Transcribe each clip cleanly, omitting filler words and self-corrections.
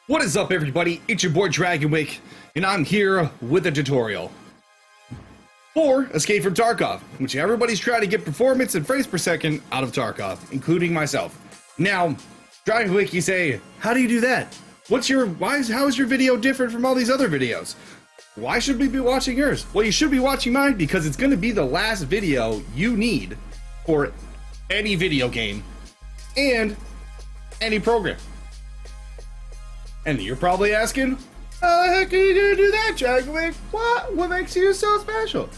What is up, everybody? It's your boy DragonWik, and I'm here with a tutorial for Escape from Tarkov, which everybody's trying to get performance and frames per second out of Tarkov, including myself. Now, DragonWik, you say, how do you do that? How is your video different from all these other videos? Why should we be watching yours? Well, you should be watching mine because it's going to be the last video you need for any video game and any program. And you're probably asking, how the heck are you gonna do that, DragonWik? What makes you so special?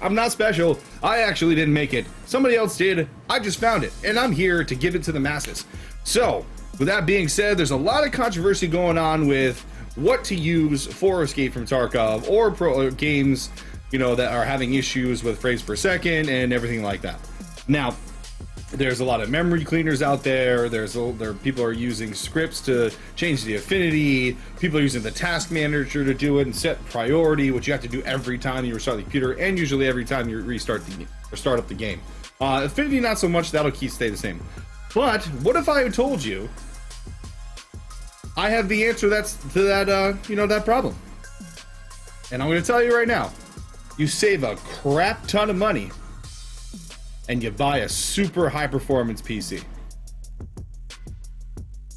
I'm not special. I actually didn't make it. Somebody else did. I just found it, and I'm here to give it to the masses. So, with that being said, there's a lot of controversy going on with what to use for Escape from Tarkov or games, that are having issues with frames per second and everything like that. Now, there's a lot of memory cleaners out there. People are using scripts to change the affinity. People are using the task manager to do it and set priority, which you have to do every time you restart the computer and usually every time you start up the game. Affinity, not so much. That'll stay the same. But what if I told you I have the answer to that problem? And I'm going to tell you right now, you save a crap ton of money and you buy a super high performance PC.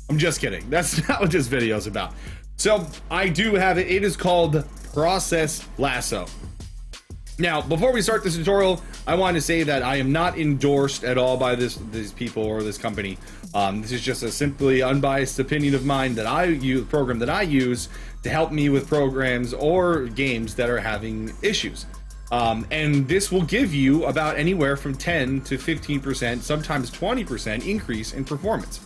I'm just kidding. That's not what this video is about. So I do have it. It is called Process Lasso. Now, before we start this tutorial, I want to say that I am not endorsed at all by these people or this company. This is just a simply unbiased opinion of mine that I use, program that I use to help me with programs or games that are having issues. And this will give you about anywhere from 10 to 15%, sometimes 20% increase in performance,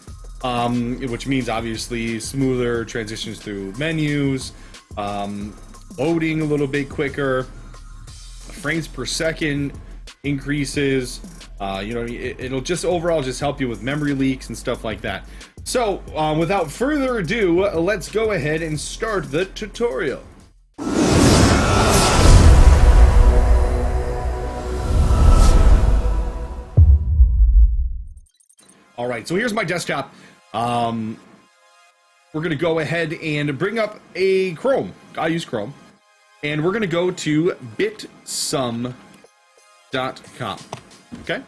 which means obviously smoother transitions through menus, loading a little bit quicker, frames per second increases. It'll just overall just help you with memory leaks and stuff like that. So without further ado, let's go ahead and start the tutorial. All right, so here's my desktop. We're gonna go ahead and bring up a Chrome. I use Chrome. And we're gonna go to bitsum.com, okay?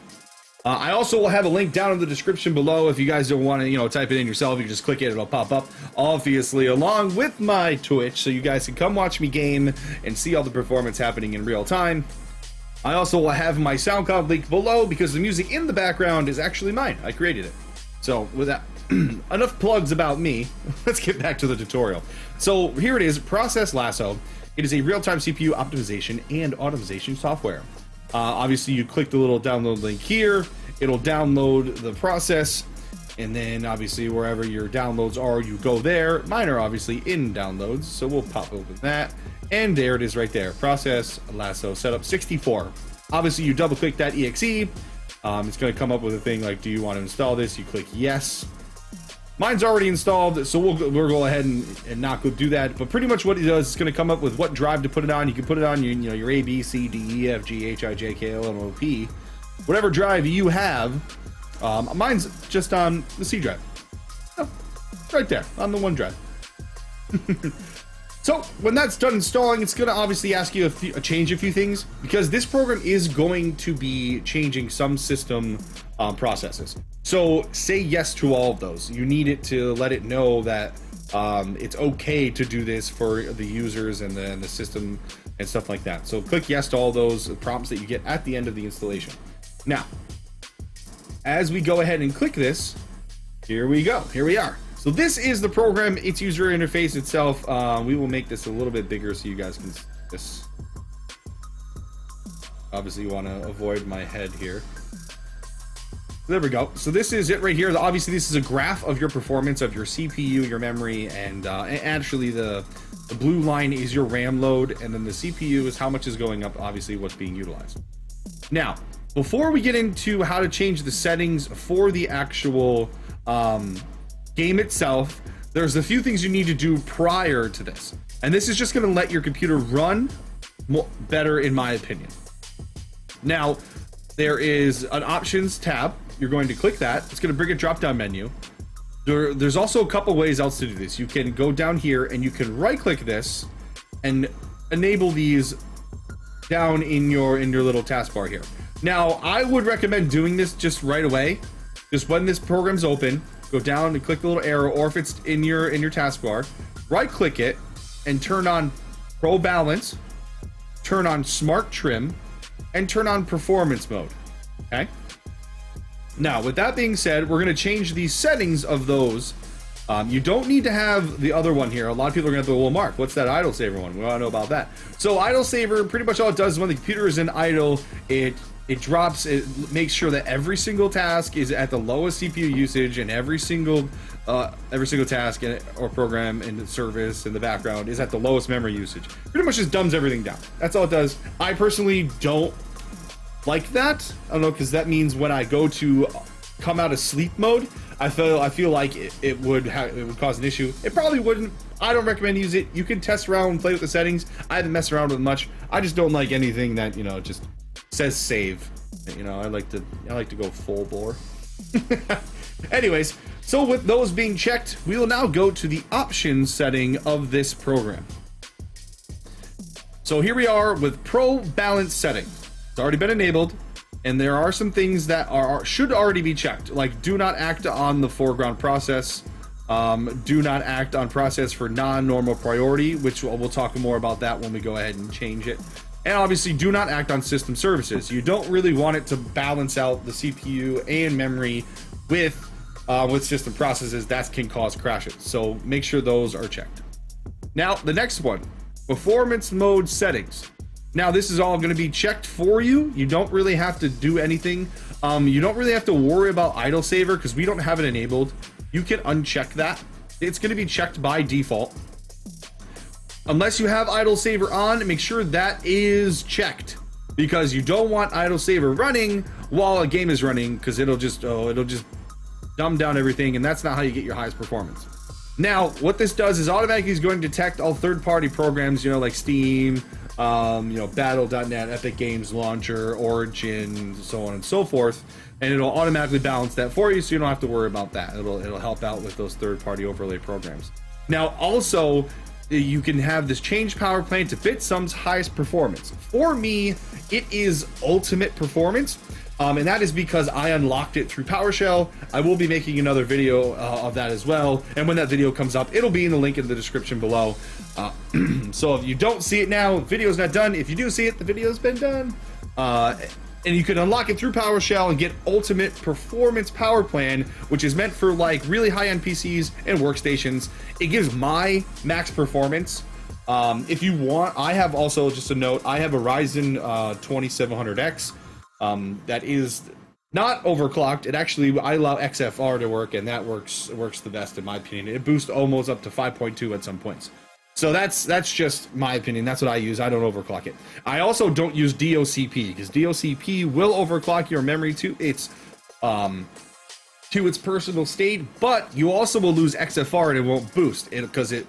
I also will have a link down in the description below if you guys don't want to, type it in yourself. You can just click it, it'll pop up, obviously, along with my Twitch, so you guys can come watch me game and see all the performance happening in real time. I also will have my Soundcloud link below because the music in the background is actually mine. I created it. So with that, enough plugs about me. Let's get back to the tutorial. So here it is, Process Lasso. It is a real-time CPU optimization and automation software. Obviously, you click the little download link here. It'll download the process, and then obviously wherever your downloads are, you go there. Mine are obviously in downloads, so we'll pop open that. And there it is right there. Process Lasso Setup 64. Obviously, you double click that exe. It's going to come up with a thing like, do you want to install this? You click yes. Mine's already installed, so we'll go ahead and not go do that. But pretty much what it does, it's going to come up with what drive to put it on. You can put it on your A, B, C, D, E, F, G, H, I, J, K, L, M, O, P. Whatever drive you have. Mine's just on the C drive. Oh, right there, on the OneDrive. So when that's done installing, it's going to obviously ask you to change a few things because this program is going to be changing some system processes. So say yes to all of those. You need it to let it know that it's okay to do this for the users and the system and stuff like that. So click yes to all those prompts that you get at the end of the installation. Now, as we go ahead and click this, here we go. Here we are. So this is the program, its user interface itself. We will make this a little bit bigger so you guys can see this. Obviously you want to avoid my head here. There we go. So this is it right here. Obviously this is a graph of your performance of your CPU, your memory, and actually the blue line is your RAM load, and then the CPU is how much is going up, obviously what's being utilized. Now, before we get into how to change the settings for the actual game itself, there's a few things you need to do prior to this, and this is just going to let your computer run better, in my opinion. Now, there is an options tab. You're going to click that. It's going to bring a drop down menu. there's also a couple ways else to do this. You can go down here and you can right click this and enable these down in your little taskbar here. Now, I would recommend doing this just right away. Just when this program's open, go down and click the little arrow, or if it's in your taskbar, right click it and turn on Pro Balance, turn on Smart Trim, and turn on Performance Mode. Okay? Now, with that being said, we're going to change the settings of those. You don't need to have the other one here. A lot of people are going to go, well, Mark, what's that idle saver one? We want to know about that. So idle saver, pretty much all it does is when the computer is in idle, it drops, it makes sure that every single task is at the lowest CPU usage, and every single task or program in the service in the background is at the lowest memory usage. Pretty much just dumbs everything down. That's all it does. I personally don't like that. I don't know, because that means when I go to come out of sleep mode, I feel like it would cause an issue. It probably wouldn't. I don't recommend use it. You can test around and play with the settings. I haven't messed around with it much. I just don't like anything that, you know, just says save. You know, I like to go full bore. Anyways, so with those being checked, we will now go to the options setting of this program. So here we are with Pro Balance setting. It's already been enabled, and there are some things that should already be checked, like do not act on the foreground process, do not act on process for non-normal priority, which we'll talk more about that when we go ahead and change it. And obviously, do not act on system services. You don't really want it to balance out the CPU and memory with system processes. That can cause crashes. So make sure those are checked. Now, the next one, performance mode settings. Now, this is all going to be checked for you. You don't really have to do anything. You don't really have to worry about idle saver because we don't have it enabled. You can uncheck that. It's going to be checked by default. Unless you have idle saver on, make sure that is checked, because you don't want idle saver running while a game is running, because it'll just dumb down everything, and that's not how you get your highest performance. Now, what this does is automatically is going to detect all third-party programs, you know, like Steam, you know, Battle.net, Epic Games Launcher, Origin, so on and so forth, and it'll automatically balance that for you, so you don't have to worry about that. It'll help out with those third-party overlay programs. Now, also, you can have this change power plan to Bitsum's highest performance. For me, it is ultimate performance, and that is because I unlocked it through PowerShell. I will be making another video of that as well, and when that video comes up, it'll be in the link in the description below. So if you don't see it now, the video's not done. If you do see it, the video's been done. And you can unlock it through PowerShell and get ultimate performance power plan, which is meant for like really high-end PCs and workstations. It gives my max performance. If you want, I have also, just a note, I have a Ryzen 2700X that is not overclocked. It actually, I allow XFR to work, and that works the best in my opinion. It boosts almost up to 5.2 at some points. So that's just my opinion. That's what I use. I don't overclock it. I also don't use DOCP, because DOCP will overclock your memory to its personal state, but you also will lose XFR and it won't boost it, because it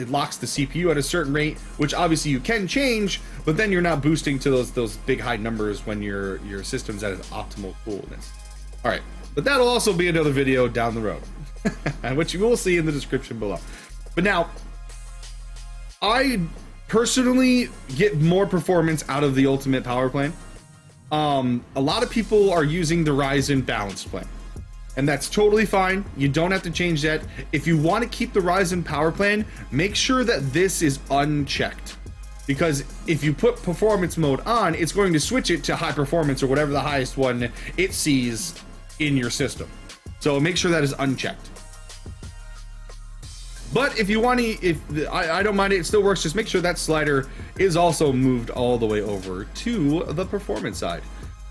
locks the CPU at a certain rate, which obviously you can change, but then you're not boosting to those big high numbers when your system's at its optimal coolness. All right, but that'll also be another video down the road, which you will see in the description below. But now, I personally get more performance out of the ultimate power plan. A lot of people are using the Ryzen balanced plan, and that's totally fine. You don't have to change that. If you want to keep the Ryzen power plan, make sure that this is unchecked, because if you put performance mode on, it's going to switch it to high performance or whatever the highest one it sees in your system. So make sure that is unchecked. But if you want to, I don't mind it, it still works. Just make sure that slider is also moved all the way over to the performance side.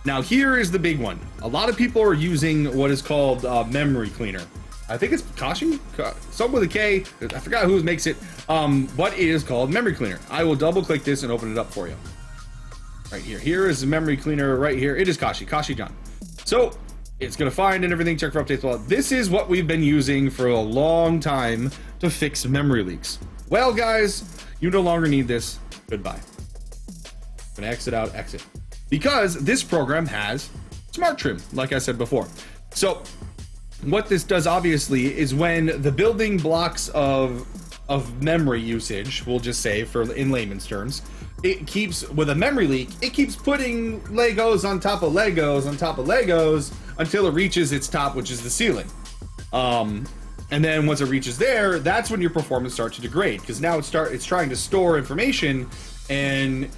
Now here is the big one. A lot of people are using what is called memory cleaner. I think it's Kashi, something with a K. I forgot who makes it, but it is called memory cleaner. I will double click this and open it up for you. Right here. Here is the memory cleaner right here. It is Kashi John. So it's going to find and everything, check for updates. Well, this is what we've been using for a long time to fix memory leaks. Well, guys, you no longer need this. Goodbye. I'm going to exit out, exit. Because this program has Smart Trim, like I said before. So what this does obviously is when the building blocks of memory usage, we'll just say for in layman's terms, it keeps, with a memory leak, it keeps putting Legos on top of Legos on top of Legos until it reaches its top, which is the ceiling. And then once it reaches there, that's when your performance starts to degrade, because now it's trying to store information and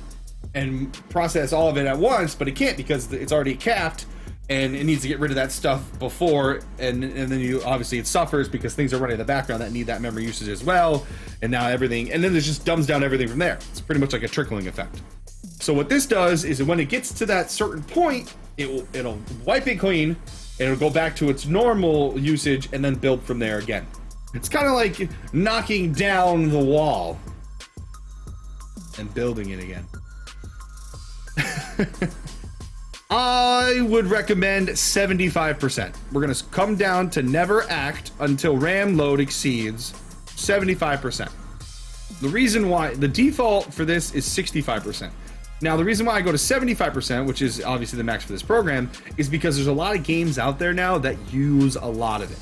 process all of it at once, but it can't because it's already capped, and it needs to get rid of that stuff before, and then you obviously it suffers because things are running in the background that need that memory usage as well, and now everything, and then it just dumbs down everything from there. It's pretty much like a trickling effect. So what this does is when it gets to that certain point, it'll wipe it clean, and it'll go back to its normal usage and then build from there again. It's kind of like knocking down the wall and building it again. I would recommend 75%. We're gonna come down to never act until RAM load exceeds 75%. The reason why, the default for this is 65%. Now, the reason why I go to 75%, which is obviously the max for this program, is because there's a lot of games out there now that use a lot of it.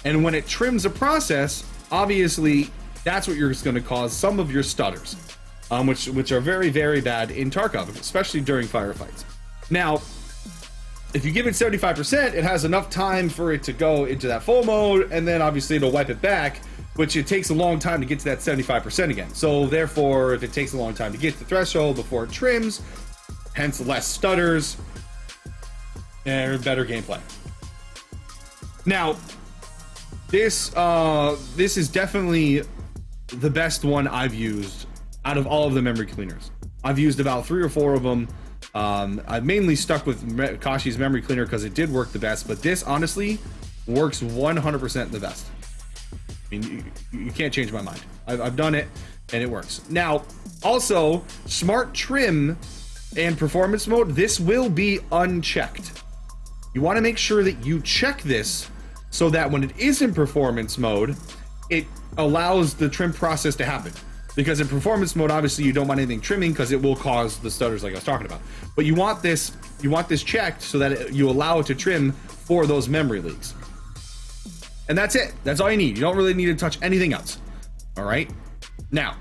And when it trims a process, obviously, that's what you're going to cause some of your stutters, which are very, very bad in Tarkov, especially during firefights. Now, if you give it 75%, it has enough time for it to go into that full mode, and then obviously it'll wipe it back, which it takes a long time to get to that 75% again. So therefore, if it takes a long time to get to the threshold before it trims, hence less stutters and better gameplay. Now, this is definitely the best one I've used out of all of the memory cleaners. I've used about 3 or 4 of them. I've mainly stuck with Kashi's memory cleaner because it did work the best, but this honestly works 100% the best. I mean, you can't change my mind. I've done it and it works. Now, also, smart trim and performance mode, this will be unchecked. You want to make sure that you check this so that when it is in performance mode, it allows the trim process to happen. Because in performance mode, obviously you don't want anything trimming because it will cause the stutters like I was talking about. But you want this checked so that you allow it to trim for those memory leaks. And that's it. That's all you need. You don't really need to touch anything else. All right. Now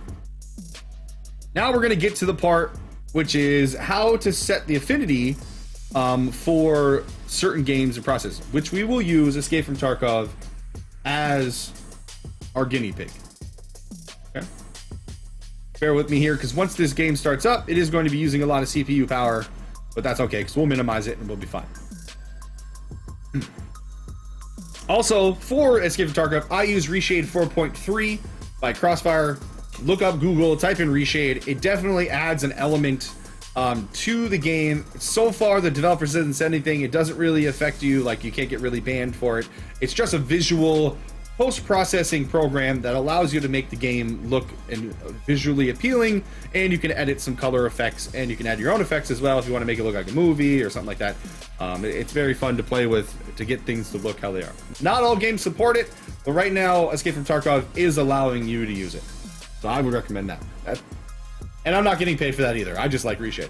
we're going to get to the part which is how to set the affinity for certain games and processes, which we will use Escape from Tarkov as our guinea pig. Okay. Bear with me here, because once this game starts up, it is going to be using a lot of CPU power, but that's okay, because we'll minimize it and we'll be fine. Also, for Escape from Tarkov, I use Reshade 4.3 by Crossfire. Look up Google, type in Reshade. It definitely adds an element to the game. So far, the developers didn't say anything. It doesn't really affect you, like you can't get really banned for it. It's just a visual post-processing program that allows you to make the game look and visually appealing, and you can edit some color effects, and you can add your own effects as well if you want to make it look like a movie or something like that. It's very fun to play with to get things to look how they are. Not all games support it, but right now Escape from Tarkov is allowing you to use it, so I would recommend that. And I'm not getting paid for that either. I just like Reshade.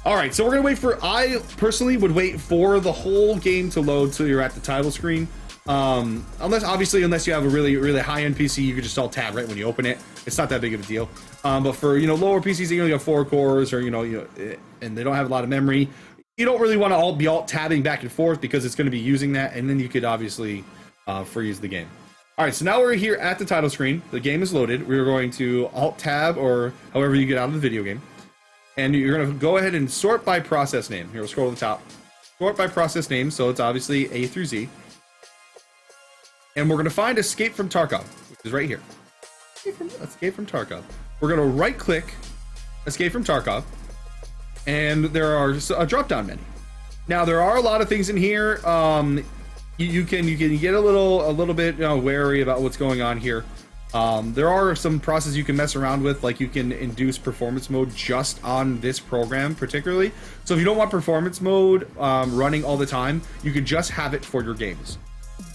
All right, so we're gonna wait for, I personally would wait for the whole game to load till you're at the title screen. Unless you have a really, really high-end PC, you could just alt tab right when you open it. It's not that big of a deal. But for, lower PCs, you only have 4 cores, or, and they don't have a lot of memory, you don't really want to be alt tabbing back and forth because it's going to be using that, and then you could obviously freeze the game. All right, so now we're here at the title screen. The game is loaded. We're going to alt tab, or however you get out of the video game. And you're going to go ahead and sort by process name. Here, we'll scroll to the top. Sort by process name, so it's obviously A through Z. And we're going to find Escape from Tarkov, which is right here. Escape from Tarkov. We're going to right-click Escape from Tarkov, and there are a drop-down menu. Now, there are a lot of things in here. You can get a little bit wary about what's going on here. There are some processes you can mess around with, like you can induce performance mode just on this program particularly. So if you don't want performance mode running all the time, you can just have it for your games.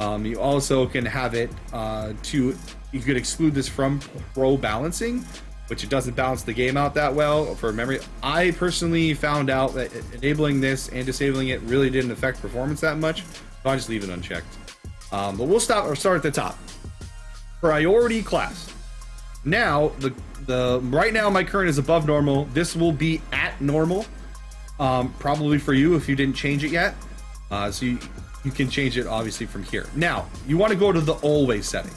You also can have it you could exclude this from pro balancing. which it doesn't balance the game out that well for memory. I personally found out that enabling this and disabling it really didn't affect performance that much, so I just leave it unchecked. But we'll start at the top. Priority class. Now, the right now my current is above normal. This will be at normal, probably for you if you didn't change it yet. So you can change it obviously from here. Now, you want to go to the always setting.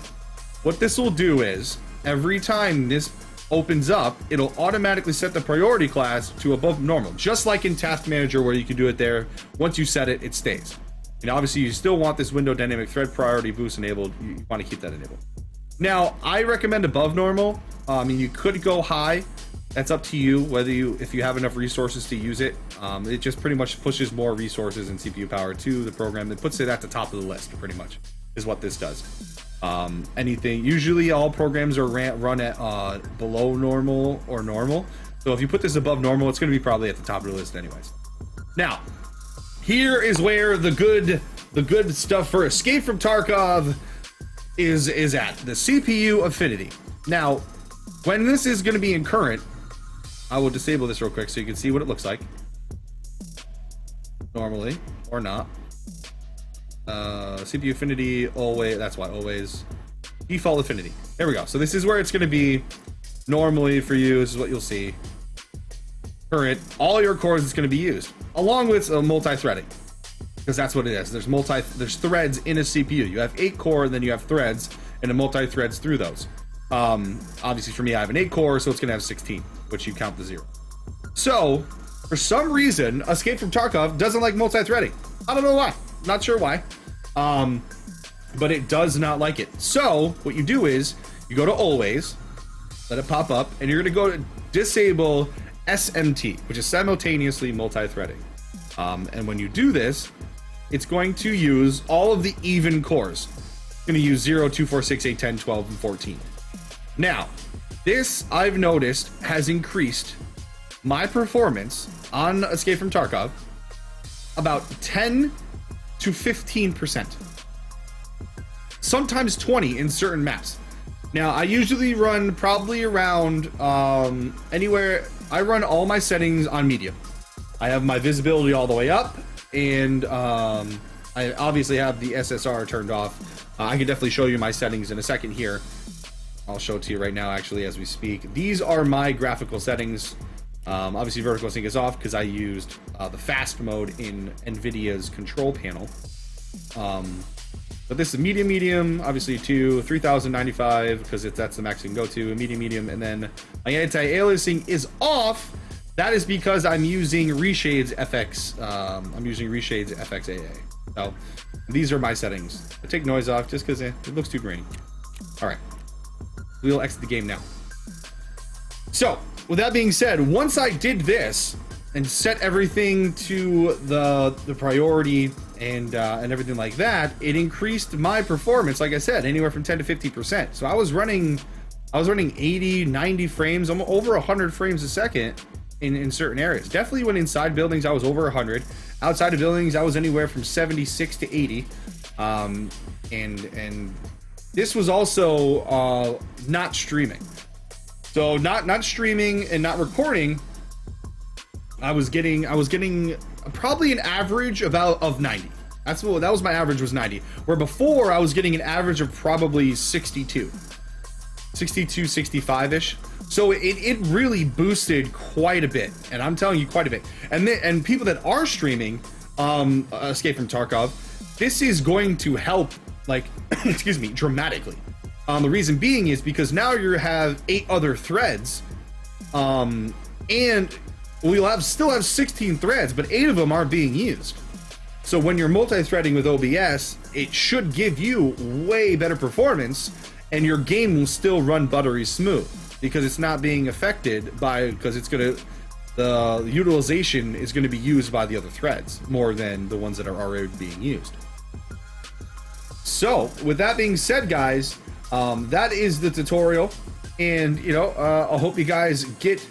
What this will do is every time this opens up, it'll automatically set the priority class to above normal, just like in Task Manager where you can do it there. Once you set it, it stays. And obviously you still want this window dynamic thread priority boost enabled. You want to keep that enabled. Now, I recommend above normal. I mean, you could go high. That's up to you, if you have enough resources to use it. It just pretty much pushes more resources and CPU power to the program. It puts it at the top of the list, pretty much, is what this does. Usually all programs are run at below normal or normal. So if you put this above normal, it's going to be probably at the top of the list anyways. Now, here is where the good stuff for Escape from Tarkov is at, the CPU affinity. Now, when this is going to be in current, I will disable this real quick so you can see what it looks like normally, or not. CPU affinity, always, that's why, always. Default affinity. There we go. So this is where it's going to be normally for you. This is what you'll see. Current, all your cores is going to be used, along with multi-threading, because that's what it is. There's threads in a CPU. You have 8 core, and then you have threads, and a multi-threads through those. Obviously for me, I have an 8 core, so it's going to have 16, which you count the 0. So, for some reason, Escape from Tarkov doesn't like multi-threading. I don't know why. Not sure why. But it does not like it. So, what you do is, you go to always, let it pop up, and you're going to go to disable SMT, which is simultaneously multi-threading. And when you do this, it's going to use all of the even cores. It's going to use 0, 2, 4, 6, 8, 10, 12, and 14. Now, this, I've noticed, has increased my performance on Escape from Tarkov about 10 to 15%. Sometimes 20 in certain maps. Now, I usually run probably around anywhere. I run all my settings on medium. I have my visibility all the way up, and I obviously have the SSR turned off. I can definitely show you my settings in a second here. I'll show it to you right now, actually, as we speak. These are my graphical settings. Obviously, vertical sync is off because I used the fast mode in NVIDIA's control panel. But this is medium, obviously 3095 because that's the max you can go to, medium, and then my anti-aliasing is off. That is because I'm using Reshades FX. I'm using Reshades FXAA. So these are my settings. I take noise off just because it looks too grainy. All right, we'll exit the game now. So with that being said, once I did this and set everything to the priority and everything like that, it increased my performance, like I said, anywhere from 10 to 50%. So I was running 80, 90 frames, almost over 100 frames a second in certain areas. Definitely when inside buildings, I was over 100. Outside of buildings, I was anywhere from 76 to 80. And this was also not streaming. So not streaming and not recording, I was getting probably an average of 90. That was my average, was 90. Where before I was getting an average of probably 62, 65-ish. So it really boosted quite a bit, and I'm telling you, quite a bit. And people that are streaming Escape from Tarkov, this is going to help, like, excuse me, dramatically. The reason being is because now you have 8 other threads, and we'll still have 16 threads, but 8 of them aren't being used. So when you're multi-threading with OBS, it should give you way better performance, and your game will still run buttery smooth because it's not being affected because the utilization is going to be used by the other threads more than the ones that are already being used. So with that being said, guys, that is the tutorial, and I hope you guys get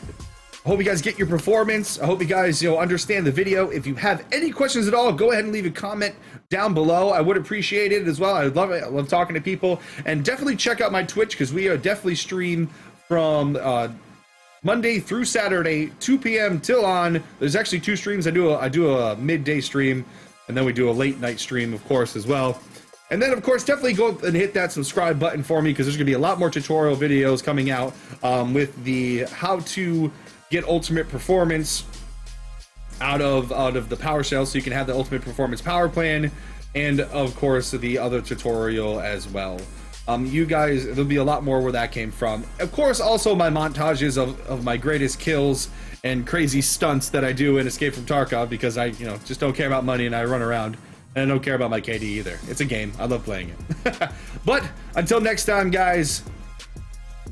your performance. I hope you guys understand the video. If you have any questions at all, go ahead and leave a comment down below. I would appreciate it as well. I love it. I love talking to people, and definitely check out my Twitch because we definitely stream from Monday through Saturday, 2 p.m. till on. There's actually 2 streams. I do a midday stream, and then we do a late night stream, of course, as well. And then, of course, definitely go and hit that subscribe button for me, because there's going to be a lot more tutorial videos coming out with the how to get ultimate performance out of the PowerShell, so you can have the ultimate performance power plan, and of course the other tutorial as well. You guys, there'll be a lot more where that came from. Of course, also my montages of my greatest kills and crazy stunts that I do in Escape from Tarkov, because I just don't care about money and I run around. And I don't care about my KD either. It's a game. I love playing it. But until next time, guys,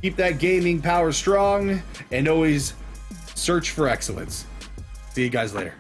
keep that gaming power strong and always search for excellence. See you guys later.